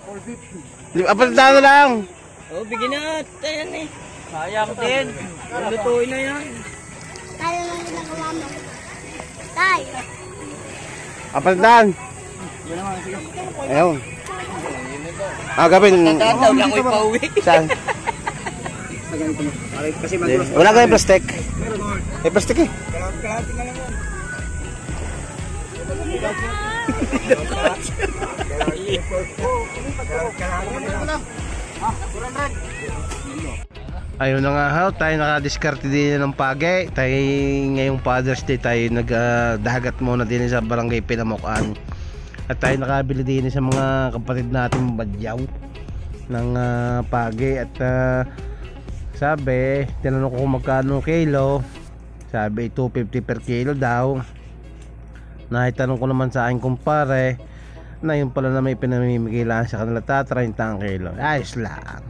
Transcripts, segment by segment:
Apat na lang. Oh, bigyan na. Ayan eh. Sayang din. Lutuin na yan. Tayo lang ginagawa mo. Tay! Apat na. Ayun. Gawin. Tataw lang ko ipauwi. Saan? Wala kayong plastic? May plastic eh. Ayun na nga ho, tayo nakadiskarte din ng pagi. Tayo ngayong Father's Day tayo nagdahagat muna din sa barangay Pinamukan. At tayo nakabili din sa mga kapatid natin badyaw ng pagi. At sabi, tinanong ko kung magkano kilo. Sabi 250 per kilo daw. Naitanong ko naman sa aking kumpare na yun pala na may pinamimigay lang sa kanila 30 ang kilo. Ayos lang.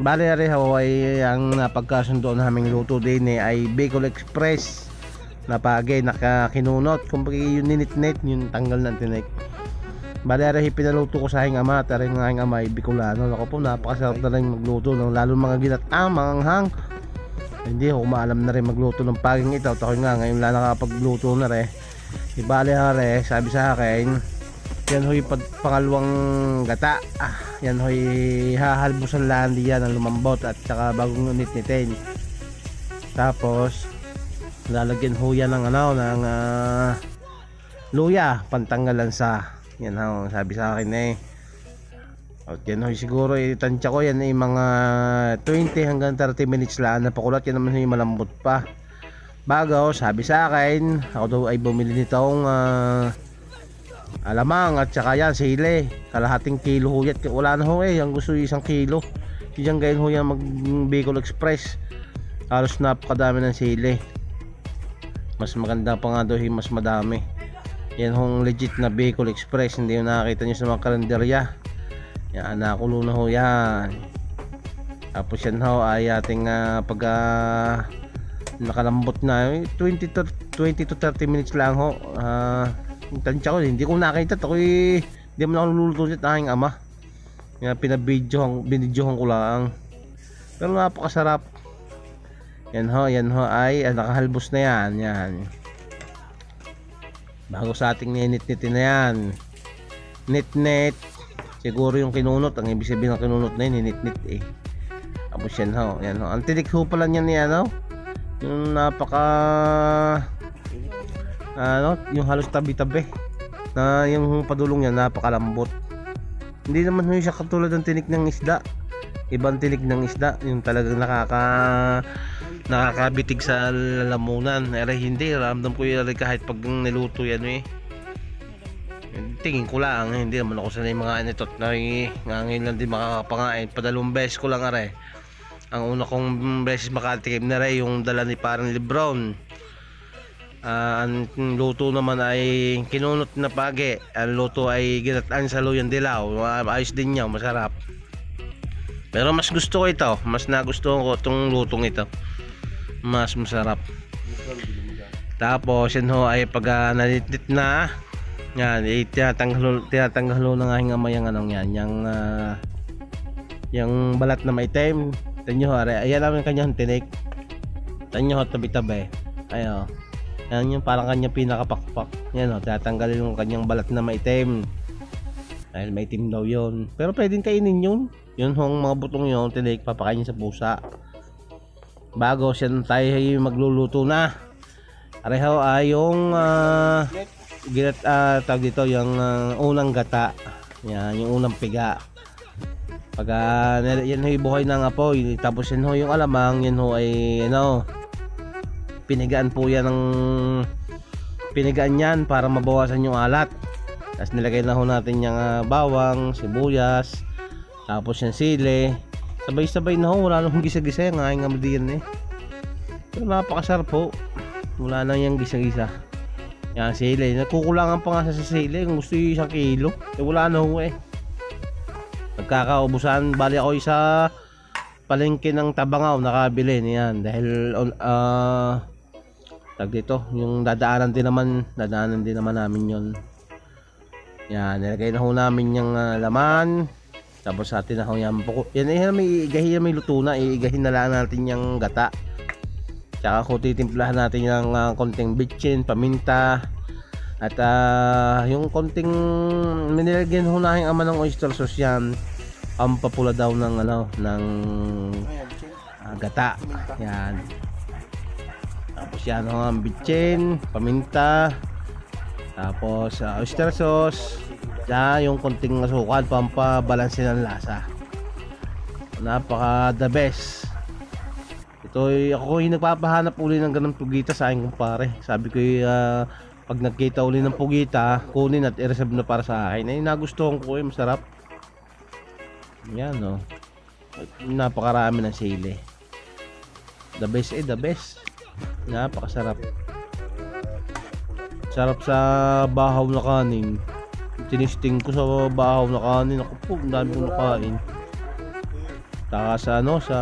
Bali rin Hawaii ang napagkasundo naming luto din ay Bicol Express na pagi nakakinunot. Kung yung ninit-net yung tanggal ng tinik. Bali rin pinaluto ko sa aking ama at rin ang aking ama ay Bicolano. Ako po napakasarap na rin magluto ng lalo mga ginatang manghang. Hindi ako maalam na rin magluto ng paging ito. Ako nga ngayon lang nakapagluto na rin. Ibali hare sabi sa akin yan ho'y pangalawang gata. Yan ho'y hahalbusan lang diyan ng lumambot at saka bagong nit-nitin. Tapos lalagyan ho yan ng ng luya pantanggalan sa yan ho sabi sa akin eh. At yan ho'y siguro itansya ko yan ay mga 20 hanggang 30 minutes lang napakulat yan naman ho'y malambot pa. Bago sabi sa akin ako daw ay bumili nitong alamang at saka yan sili kalahating kilo ho yan. Wala na ho ang gusto 1 kilo diyan gayon ho yan mag Bicol Express halos napakadami ng sili. Mas maganda pa nga daw mas madami yan hong legit na Bicol Express. Hindi yung nakakita nyo sa mga kalendarya yan nakulo na ho yan. Tapos yan ho ay ating pag nakalambot na 20 to 30 minutes lang ho. Tansya ko hindi ko nakita ako hindi mo na luluto ulit aking ama kaya binidyohan ko lang pero napakasarap. Yan ho ay nakahalbos na yan bago sa ating ninit-nitin na yan. Nit-net siguro yung kinunot ang ibig sabihin ng kinunot na yun ninit-nit eh. Tapos yan ho ang tinik ho pala niyan yan ho yung napaka yung halos tabi-tabi na yung padulong niya napakalambot. Hindi naman ho siya katulad ng tinik ng isda. Ibang tinik ng isda yung talagang nakakabitig sa lalamunan. Hindi ramdam ko yun kahit pag niluto yan tingin ko lang hindi naman ako sanay mga anitot na ngayon lang din makakapangain. Padalawang beses ko lang ang una kong beses makatikim na rin yung dala ni parang Lebron. Ang luto naman ay kinunot na pagi. Ang luto ay ginataan sa luyang dilaw. Ayos din niya, masarap. Pero mas gusto ko ito. Mas nagustuhan ko itong lutong ito. Mas masarap. Tapos yan ho ay pag nalitit na yan, tinatanggal na nga yung amay yung balat na maitim. Tanyo ho, ayan namin kanyang tinik. Tanyo ho, tabi-tabi. Ayo. Yan yung parang kanyang pinakapakpak. Yan o, tatanggalin yung kanyang balat na maitim. Dahil maitim daw yun. Pero pwedeng kainin yun. Yun hong mga butong yun, tinik, papakainin sa pusa. Bago siya tayo magluluto na. Areho ay yung tawag dito, yung unang gata. Yan, yung unang piga. Pag yan ho buhay ng apoy. Tapos yan ho yung alamang, yan ho ay pinigaan po yan ng pinigaan yan para mabawasan yung alat. Tapos nilagay na ho natin yung bawang, sibuyas, tapos yung sili. Sabay-sabay na ho, wala nang gisa-gisa yung aking amadiyan pero napakasarap po. Wala nang yung gisa-gisa. Yan sili, nagkukulangan pa nga sa sili kung gusto yung 1 kilo wala na ho nagkakaubusan. Bali ako sa palengke ng Tabangaw nakabili niyan dahil tag dito yung dadaanan din naman namin yon. Yan nilagay na ho namin yung laman Tapos sa atin na yan po. Yan ay may iigahin, may luto na. Iigahin na lang natin yung gata. Tsaka kung titimplahan natin yung konting bitchin, paminta. At yung konting minilagyan ho na yung ama ng oyster sauce yan. Pampapula daw ng ng gata. Yan. Tapos yan ho ang bitchin, paminta. Tapos oyster sauce. Tsaka yung konting asukal, pampabalansin ng lasa. Napaka the best. Ito ako yung nagpapahanap uli ng ganung pugita sa aking kumpare. Sabi ko pag nagkita uli ng pugita, kunin at i-reserve na para sa akin. Ay nagustuhan ko masarap. Yan no. Napakarami ng sili. The best the best. Napakasarap. Sarap sa bahaw na kanin. Tinisting ko sa bahaw na kanin. Ako po, ang dami kong nakain. Taka sa sa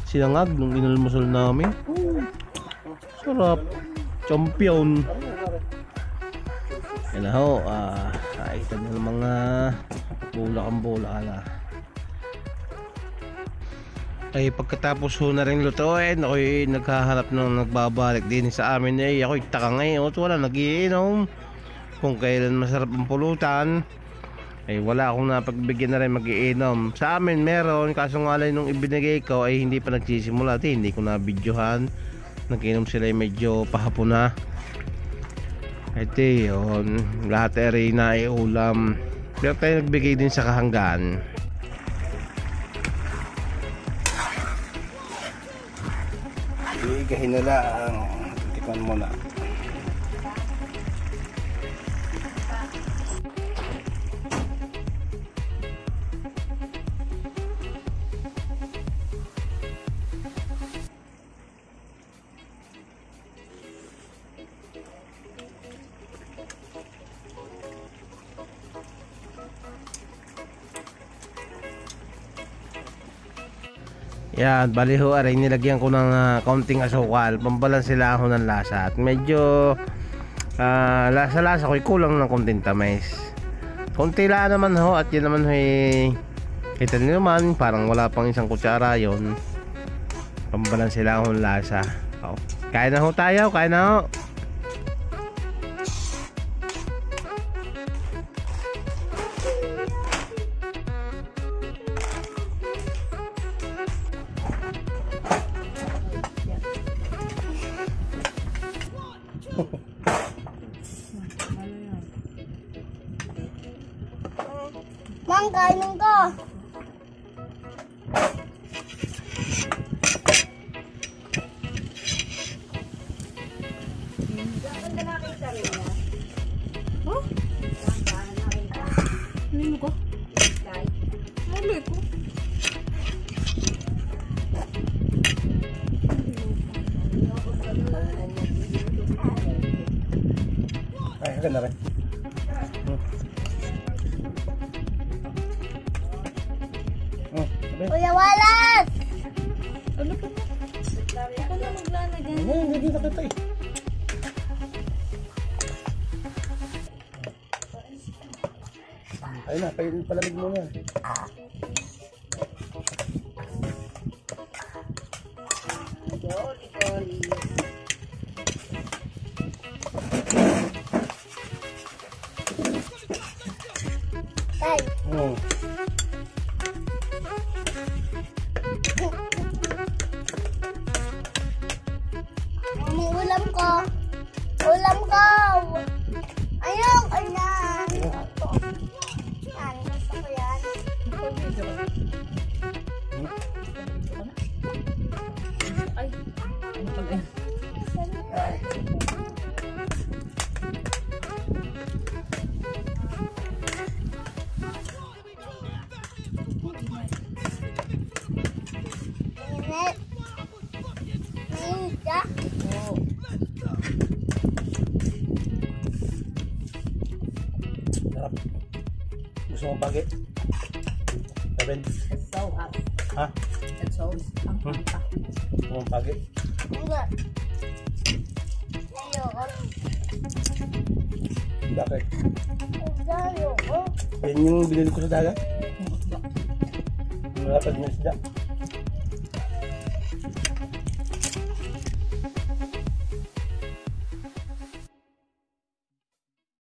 sinangag nung inalmusal namin. Sarap. Champion. Yan ho, nakita nyo ng mga bulak na. Ay pagkatapos ho na rin lutuin, ako'y naghahanap ng nagbabalik din sa amin. Ako'y taka ngayon, wala nagiinom. Kung kailan masarap ang pulutan, ay wala akong napagbigyan na rin mag-iinom. Sa amin meron, kaso nga lang nung ibinigay ko ay hindi pa nagsisimula. Hindi ko na videohan. Nag-inom sila ay medyo pahapon na. Ito yun, lahat ay na ulam. Pero tayo nagbigay din sa kahanggaan. Igahin na lang. Tikman mo na. Yan, bali ho, aray nilagyan ko ng kaunting asukal, pambalansin lang ako ng lasa. At medyo lasa-lasa ko kulang ng konting tamis. Konti lang naman ho, at yun naman ho kita nyo naman, parang wala pang isang kutsara yun. Pambalansin lang ako ng lasa. Kain na ho tayo, kain na ho. Mang, kainin ko. Ano ko? Mali ko. Ay, ganda rin. Kuya Wallace! Ano pa na? Ako na maglalagay. Hindi na kita Ayun na, palamig mo na. Tay, may ulam ko. Ulam ko. Ayun, ayan. Yan, gusto ko yan. Ay, ano pala yan? Init. Init ka? Oo. Sarap. Gusto mong pagi? Sabihin? It's so hot. Ha? It's so hot. Gusto mong pagi? Hindi. Ayoko. Bakit? Ayoko. Yan yung binili ko sa dagat? Malatag na isda.